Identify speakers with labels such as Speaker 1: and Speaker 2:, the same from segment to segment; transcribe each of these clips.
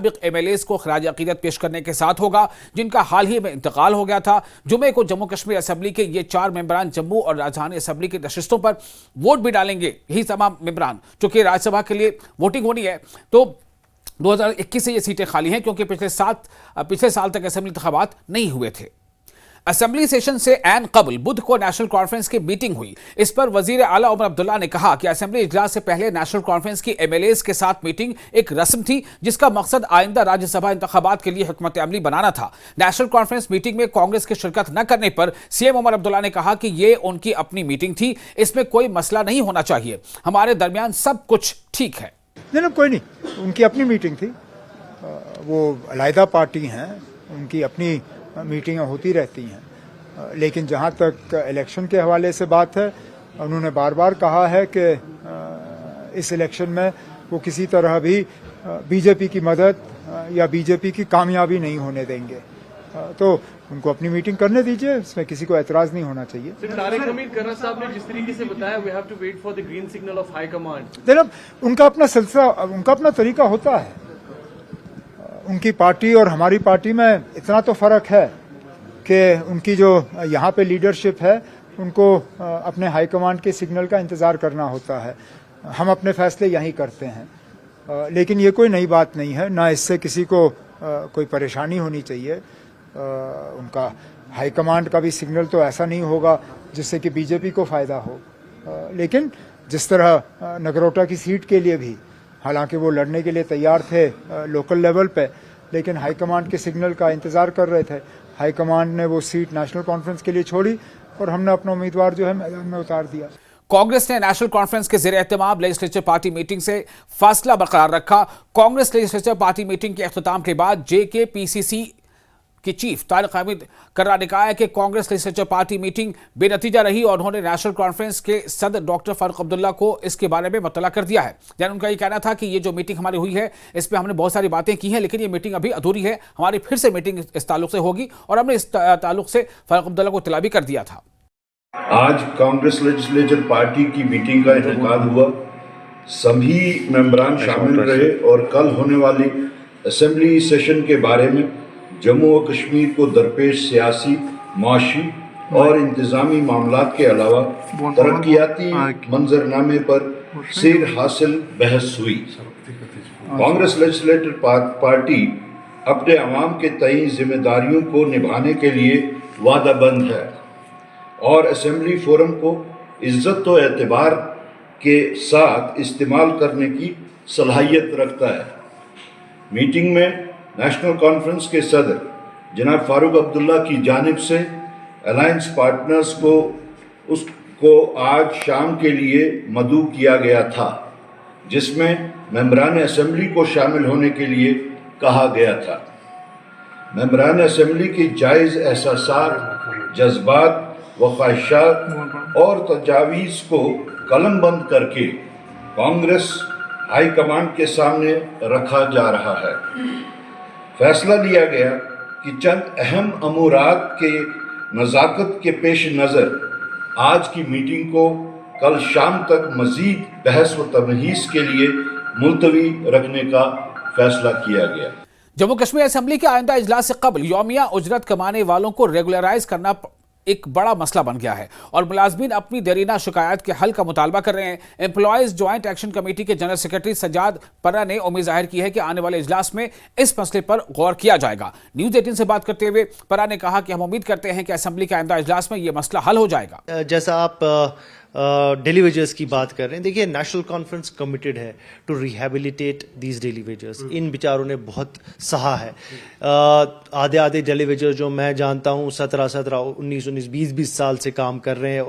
Speaker 1: MLAs को खराज अकीदत पेश करने के साथ होगा, जिनका हाल ही में इंतकाल हो गया था। जुमे को जम्मू कश्मीर असेंबली के ये 4 मेंबरान जम्मू और राजधानी असेंबली की नशिस्तों पर वोट भी डालेंगे। यही तमाम मेंबरान, चूंकि राज्यसभा के लिए वोटिंग होनी है तो 2021 से ये सीटें खाली हैं, क्योंकि पिछले साल तक असेंबली इंतखाबात नहीं हुए थे। असेंबली सेशन से ऐन कबल बुध को नेशनल कॉन्फ्रेंस की मीटिंग हुई। इस पर वजीर आला उमर अब्दुल्ला ने कहा कि असेंबली इजलास से पहले नेशनल कॉन्फ्रेंस की एमएलएस के साथ मीटिंग एक रस्म थी, जिसका मकसद आइंदा राज्यसभा इंतखाबात के लिए हिकमत अमली बनाना था। नेशनल कॉन्फ्रेंस मीटिंग में कांग्रेस की शिरकत न करने पर सीएम उमर अब्दुल्ला ने कहा कि ये उनकी अपनी मीटिंग थी, इसमें कोई मसला नहीं होना चाहिए, हमारे दरमियान सब कुछ ठीक है।
Speaker 2: नहीं, कोई नहीं, उनकी अपनी मीटिंग थी, वो अलहदा पार्टी हैं, उनकी अपनी मीटिंगें होती रहती हैं। लेकिन जहां तक इलेक्शन के हवाले से बात है, उन्होंने बार बार कहा है कि इस इलेक्शन में वो किसी तरह भी बीजेपी की मदद या बीजेपी की कामयाबी नहीं होने देंगे। तो उनको अपनी मीटिंग करने दीजिए, इसमें किसी को एतराज नहीं होना चाहिए।
Speaker 3: तारिक हमीद कर्रा साहब ने जिस तरीके से बताया, we have to wait for the green signal of high command.
Speaker 2: जनाब, उनका अपना सिलसिला, उनका अपना तरीका होता है। उनकी पार्टी और हमारी पार्टी में इतना तो फर्क है कि उनकी जो यहाँ पे लीडरशिप है, उनको अपने हाई कमांड के सिग्नल का इंतजार करना होता है। हम अपने फैसले यहीं करते हैं, लेकिन ये कोई नई बात नहीं है, ना इससे किसी को कोई परेशानी होनी चाहिए। उनका हाई कमांड का भी सिग्नल तो ऐसा नहीं होगा जिससे कि बीजेपी को फायदा हो। लेकिन जिस तरह नगरोटा की सीट के लिए भी, हालांकि वो लड़ने के लिए तैयार थे लोकल लेवल पे, लेकिन हाई कमांड के सिग्नल का इंतजार कर रहे थे। हाई कमांड ने वो सीट नेशनल कॉन्फ्रेंस के लिए छोड़ी और हमने अपना उम्मीदवार जो है मैदान में उतार दिया।
Speaker 1: कांग्रेस ने नेशनल कॉन्फ्रेंस के ज़ेरे एहतमाम लेजिस्लेचर पार्टी मीटिंग से फासला बरकरार रखा। कांग्रेस लेजिस्लेचर पार्टी मीटिंग के अख्ताम के बाद जेकेपीसीसी के चीफ तारिक हमीद कर्रा ने कहा है कि कांग्रेस लेजिस्लेचर पार्टी मीटिंग बेनतीजा रही और उन्होंने नेशनल कॉन्फ्रेंस के सदर डॉक्टर फारूक अब्दुल्ला को इसके बारे में मुत्तला कर दिया है। यानी उनका ये कहना था कि ये जो मीटिंग हमारी हुई है, इसमें हमने बहुत सारी बातें की हैं, लेकिन ये मीटिंग अभी अधूरी है, हमारी फिर से मीटिंग इस ताल्लुक से होगी, और हमने इस ताल्लुक से फारूक अब्दुल्ला को इत्तला भी कर दिया था।
Speaker 4: आज कांग्रेस लेजिस्लेचर पार्टी की मीटिंग का इनेकाद हुआ, सभी मेंबरान शामिल रहे और कल होने वाली असेंबली सेशन के बारे में जम्मू और कश्मीर को दरपेश सियासी, माशी और इंतजामी मामलात के अलावा तरक्याती मंजरनामे पर सिर हासिल बहस हुई। कांग्रेस लेजिस्लेटिव पार्टी अपने अवाम के तय जिम्मेदारियों को निभाने के लिए वादाबंद है और असेंबली फोरम को इज्जत और एतबार के साथ इस्तेमाल करने की सलाहियत रखता है। मीटिंग में नेशनल कॉन्फ्रेंस के सदर जनाब फारूक अब्दुल्ला की जानिब से अलायंस पार्टनर्स को आज शाम के लिए मदऊ किया गया था, जिसमें मेंबरान असेंबली को शामिल होने के लिए कहा गया था। मेंबरान असेंबली के जायज़ एहसासात, जज्बात व ख्वाहिशात और तजावीज़ को कलमबंद करके कांग्रेस हाई कमांड के सामने रखा जा रहा है। फैसला लिया गया कि चंद अहम अमूरात के नज़ाकत के पेश नज़र आज की मीटिंग को कल शाम तक मज़ीद बहस व तमहीज़ के लिए मुलतवी रखने का फैसला किया गया।
Speaker 1: जम्मू कश्मीर असेंबली के आइंदा इजलास से कबल यौमिया उजरत कमाने वालों को रेगुलराइज करना एक बड़ा मसला बन गया है और मुलाजमीन अपनी देरीना शिकायत के हल का मुतालबा कर रहे हैं। एम्प्लॉयज ज्वाइंट एक्शन कमेटी के जनरल सेक्रेटरी सज्जाद पर्रा ने उम्मीद जाहिर की है कि आने वाले इजलास में इस मसले पर गौर किया जाएगा। न्यूज़ 18 से बात करते हुए पर्रा ने कहा कि हम उम्मीद करते हैं कि असेंबली के आइंदा इजलास में यह मसला हल हो जाएगा।
Speaker 5: जैसा आप डेली वेजर्स की बात कर रहे हैं, देखिए नेशनल कॉन्फ्रेंस कमिटेड है to rehabilitate these daily wagers. इन बेचारों ने बहुत सहा है। आधे डेली वेजर्स जो मैं जानता हूँ 17, 19, 20 साल से काम कर रहे हैं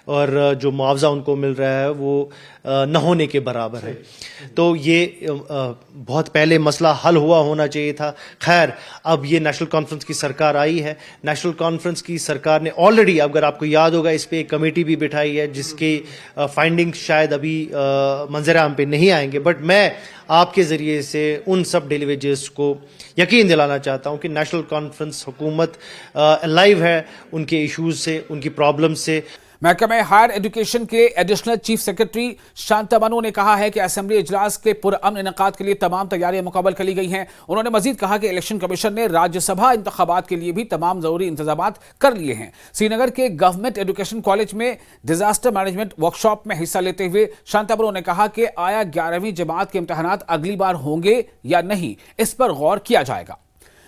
Speaker 5: और जो मुआवजा उनको मिल रहा है वो न होने के बराबर है। तो ये बहुत पहले मसला हल हुआ होना चाहिए था। खैर, अब ये नेशनल कॉन्फ्रेंस की सरकार आई है। नेशनल कॉन्फ्रेंस की सरकार ने ऑलरेडी, अगर आपको याद होगा, इस पे एक कमेटी भी बिठाई है जिसके फाइंडिंग्स शायद अभी मंजर-ए-आम पे नहीं आएंगे, बट मैं आपके ज़रिए से उन सब डेली वेजर्स को यकीन दिलाना चाहता हूं कि नेशनल कॉन्फ्रेंस हुकूमत लाइव है उनके इश्यूज से, उनकी प्रॉब्लम से।
Speaker 1: महकमे हायर एजुकेशन के एडिशनल चीफ सेक्रेटरी शांतमनु ने कहा है कि असेंबली इजलास के पुरअमन इनेकाद के लिए तमाम तैयारियां मुकम्मल कर ली गई हैं। उन्होंने मजीद कहा कि इलेक्शन कमीशन ने राज्यसभा इंतखाबात के लिए भी तमाम जरूरी इंतजाम कर लिए हैं। श्रीनगर के गवर्नमेंट एजुकेशन कॉलेज में डिजास्टर मैनेजमेंट वर्कशॉप में हिस्सा लेते हुए शांतमनु ने कहा कि आया 11वीं जमात के इम्तहानात अगली बार होंगे या नहीं, इस पर गौर किया जाएगा।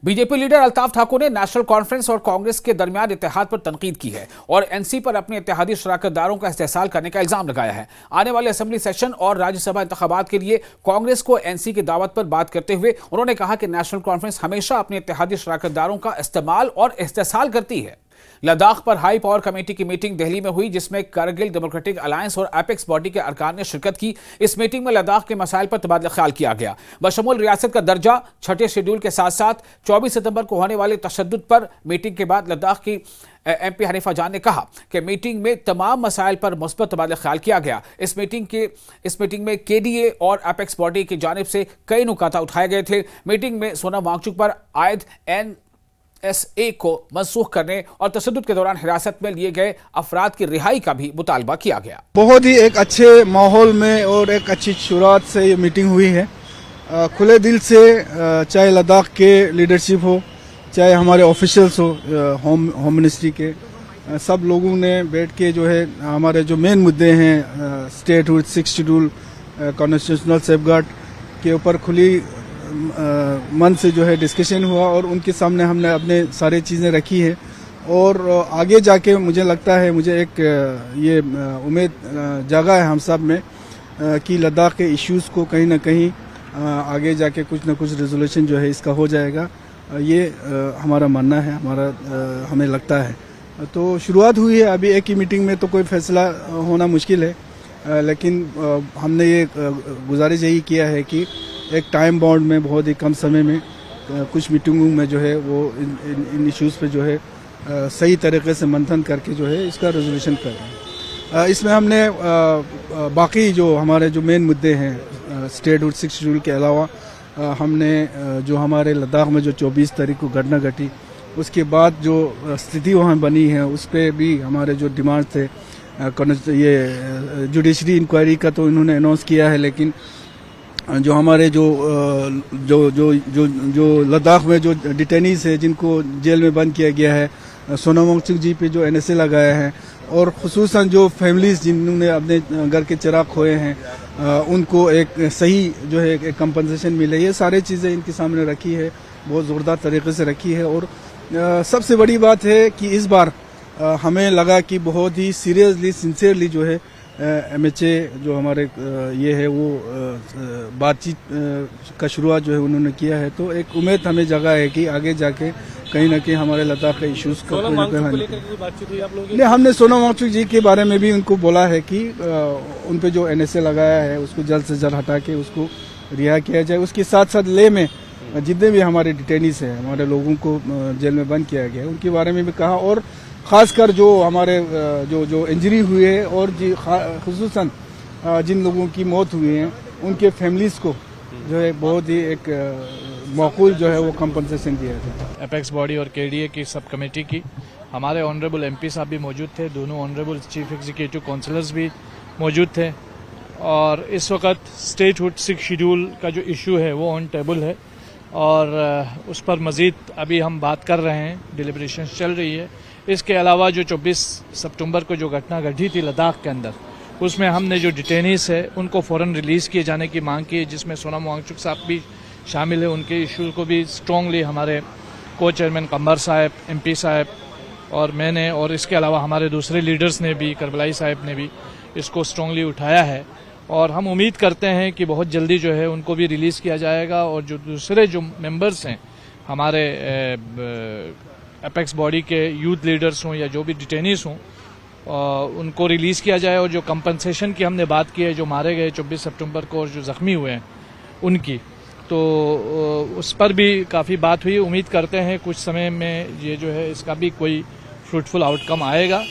Speaker 1: बीजेपी लीडर अल्ताफ ठाकुर ने नेशनल कॉन्फ्रेंस और कांग्रेस के दरमियान इत्तेहाद पर तनकीद की है और एनसी पर अपने इत्तेहादी शराकतदारों का इस्तेहसाल करने का इल्जाम लगाया है। आने वाले असेंबली सेशन और राज्यसभा इंतखाबात के लिए कांग्रेस को एनसी की दावत पर बात करते हुए उन्होंने कहा कि नेशनल कॉन्फ्रेंस हमेशा अपने इत्तेहादी शराकतदारों का इस्तेमाल और इस्तेहसाल करती है। लद्दाख पर हाई पावर कमेटी की मीटिंग दिल्ली में हुई, जिसमें कारगिल डेमोक्रेटिक अलायंस और एपेक्स बॉडी के अरकान ने शिरकत की। इस मीटिंग में लद्दाख के मसाइल पर तबादला ख्याल किया गया। बशमूल रियासत का दर्जा छठे शेड्यूल के साथ साथ 24 सितंबर को होने वाले तशद्दुद पर मीटिंग के बाद लद्दाख की एमपी हनीफा जान ने कहा कि मीटिंग में तमाम मसाइल पर मुस्बत तबादला ख्याल किया गया। इस मीटिंग में केडीए और एपेक्स बॉडी की जानिब से कई नुकात उठाए गए थे। मीटिंग में सोनम वांगचुक पर आयद NSA को मनसूख करने और तशद्दुद के दौरान हिरासत में लिए गए अफराद की रिहाई का भी मुतालबा किया गया।
Speaker 6: बहुत ही एक अच्छे माहौल में और एक अच्छी शुरुआत से ये मीटिंग हुई है। खुले दिल से चाहे लद्दाख के लीडरशिप हो, चाहे हमारे ऑफिशियल्स हो, होम मिनिस्ट्री के, सब लोगों ने बैठ के जो है हमारे जो मेन मुद्दे हैं स्टेटहुड, 6 शेड्यूल, कॉन्स्टिट्यूशनल सेफगार्ड के ऊपर खुली मन से जो है डिस्कशन हुआ और उनके सामने हमने अपने सारी चीज़ें रखी है। और आगे जाके मुझे लगता है, मुझे एक ये उम्मीद जागा है हम सब में कि लद्दाख के इश्यूज़ को कहीं ना कहीं आगे जाके कुछ ना कुछ रेजोल्यूशन जो है इसका हो जाएगा। ये हमारा मानना है, हमें लगता है। तो शुरुआत हुई है, अभी एक ही मीटिंग में तो कोई फैसला होना मुश्किल है, लेकिन हमने ये गुजारिश यही किया है कि एक टाइम बाउंड में बहुत ही कम समय में कुछ मीटिंगों में जो है वो इन इश्यूज़ पे जो है सही तरीके से मंथन करके जो है इसका रेजोल्यूशन कर रहे हैं। इसमें हमने बाकी जो हमारे जो मेन मुद्दे हैं स्टेटहुड, 6 शेड्यूल के अलावा हमने जो हमारे लद्दाख में जो 24 तारीख को घटना घटी उसके बाद जो स्थिति वहाँ बनी है उस पर भी हमारे जो डिमांड थे, ये जुडिशरी इंक्वायरी का तो इन्होंने अनाउंस किया है, लेकिन जो हमारे जो लद्दाख में जो डिटेनीज है जिनको जेल में बंद किया गया है, सोनम वांगचुक जी पे जो NSA लगाया है और खुसूसन जो फैमिलीज जिन्होंने अपने घर के चिराग खोए हैं उनको एक सही जो है एक कंपनसेशन मिले, ये सारी चीज़ें इनके सामने रखी है, बहुत ज़ोरदार तरीके से रखी है। और सबसे बड़ी बात है कि इस बार हमें लगा कि बहुत ही सीरियसली, सिंसियरली जो है MHA जो हमारे ये है वो बातचीत का शुरुआत जो है उन्होंने किया है। तो एक उम्मीद हमें जगा है कि आगे जाके कहीं ना कहीं हमारे लद्दाख के इश्यूज का नहीं, हमने सोनम वांगचुक जी के बारे में भी उनको बोला है कि उन पे जो NSA लगाया है उसको जल्द से जल्द हटा के उसको रिहा किया जाए। उसके साथ साथ ले में जितने भी हमारे डिटेनीज हैं, हमारे लोगों को जेल में बंद किया गया है, उनके बारे में भी कहा। और खासकर जो हमारे जो इंजरी हुए है और खुसूसन जिन लोगों की मौत हुई है उनके फैमिलीज को जो है बहुत ही एक माकूल जो है वो कंपनसेशन दिया था।
Speaker 7: एपेक्स बॉडी और KDA की सब कमेटी की हमारे ऑनरेबल MP साहब भी मौजूद थे, दोनों ऑनरेबल चीफ एग्जीक्यूटिव काउंसिलर्स भी मौजूद थे। और इस वक्त स्टेटहुड 6 शेड्यूल का जो इशू है वो ऑन टेबल है और उस पर मज़ीद अभी हम बात कर रहे हैं, डिलिब्रेशन चल रही है। इसके अलावा जो 24 सितंबर को जो घटना घटी थी लद्दाख के अंदर, उसमें हमने जो डिटेनीज है उनको फ़ौरन रिलीज़ किए जाने की मांग की है, जिसमें सोनम वांगचुक साहब भी शामिल है। उनके इशू को भी स्ट्रॉन्गली हमारे को चेयरमैन कम्बर साहब, MP साहब और मैंने और इसके अलावा हमारे दूसरे लीडर्स ने भी, करबलाई साहब ने भी इसको स्ट्रॉन्गली उठाया है। और हम उम्मीद करते हैं कि बहुत जल्दी जो है उनको भी रिलीज़ किया जाएगा और जो दूसरे जो मेंबर्स हैं हमारे एपेक्स बॉडी के यूथ लीडर्स हों या जो भी डिटेनीज हों उनको रिलीज़ किया जाए। और जो कंपनसेशन की हमने बात की है, जो मारे गए 24 सितंबर को और जो ज़ख्मी हुए हैं उनकी, तो उस पर भी काफ़ी बात हुई। उम्मीद करते हैं कुछ समय में ये जो है इसका भी कोई फ्रूटफुल आउटकम आएगा।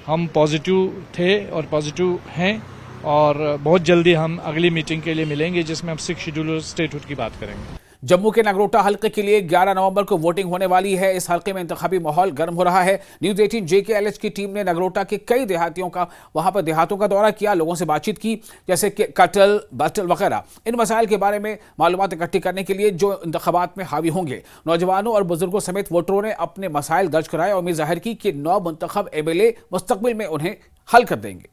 Speaker 7: हम पॉजिटिव थे और पॉजिटिव हैं और बहुत जल्दी हम अगली मीटिंग के लिए मिलेंगे जिसमें हम 6 शेड्यूल स्टेटहुड की बात करेंगे।
Speaker 1: जम्मू के नगरोटा हल्के के लिए 11 नवंबर को वोटिंग होने वाली है। इस हल्के में इंतखाबी माहौल गर्म हो रहा है। न्यूज 18 JKLH की टीम ने नगरोटा के कई देहातियों का देहातों का दौरा किया, लोगों से बातचीत की, जैसे कि कत्ल, बटल वगैरह। इन मसाइल के बारे में मालूमात इकट्ठी करने के लिए जो इंतखाबात में हावी होंगे। नौजवानों और बुजुर्गों समेत वोटरों ने अपने मसाइल दर्ज कराए और उम्मीद जाहिर की कि नौ मुंतखब MLA मुस्तकबिल में उन्हें हल कर देंगे।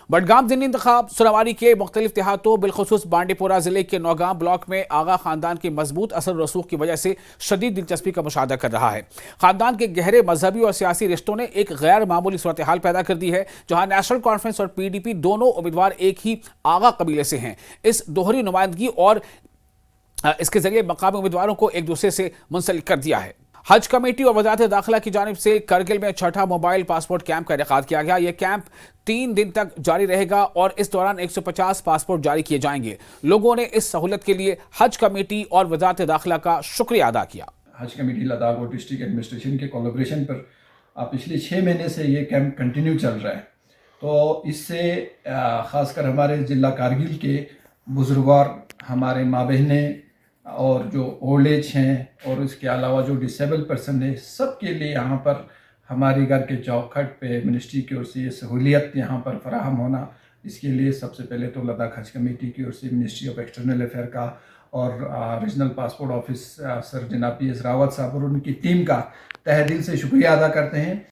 Speaker 1: बडगाम ज़िमनी इंतखाब सुनावारी के मुख्तलिफ देहातों बिलखुसूस बांडीपोरा जिले के नौगाम ब्लॉक में आगा खानदान की मजबूत असर रसूख की वजह से शदीद दिलचस्पी का मुशाहदा कर रहा है। खानदान के गहरे मजहबी और सियासी रिश्तों ने एक गैर मामूली सूरत हाल पैदा कर दी है, जहां नेशनल कॉन्फ्रेंस और PDP दोनों उम्मीदवार एक ही आगा कबीले से हैं। इस दोहरी नुमाइंदगी और इसके जरिए मकामी उम्मीदवारों को एक दूसरे से मुंसलिक कर दिया है। हज कमेटी और वजारत दाखिला की जानिब से करगिल में छठा मोबाइल पासपोर्ट कैंप का इनेकाद किया गया। यह कैंप 3 दिन तक जारी रहेगा और इस दौरान 150 पासपोर्ट जारी किए जाएंगे। लोगों ने इस सहूलत के लिए हज कमेटी और वजारत दाखिला का शुक्रिया अदा किया।
Speaker 8: हज कमेटी लद्दाख और डिस्ट्रिक्ट एडमिनिस्ट्रेशन के कोलैबोरेशन पर पिछले 6 महीने से ये कैंप कंटिन्यू चल रहा है। तो इससे ख़ासकर हमारे ज़िला कारगिल के बुजुर्गवार, हमारे माँ बहनें और जो ओल्ड एज हैं और इसके अलावा जो डिसेबल पर्सन है, सबके लिए यहाँ पर हमारे घर के चौखट पे मिनिस्ट्री की ओर से ये सहूलियत यहाँ पर फराहम होना, इसके लिए सबसे पहले तो लद्दाख हज कमेटी की ओर से मिनिस्ट्री ऑफ एक्सटर्नल अफेयर का और रीजनल पासपोर्ट ऑफिस सर जनाब PS रावत साहब और उनकी टीम का तहे दिल से शुक्रिया अदा करते हैं।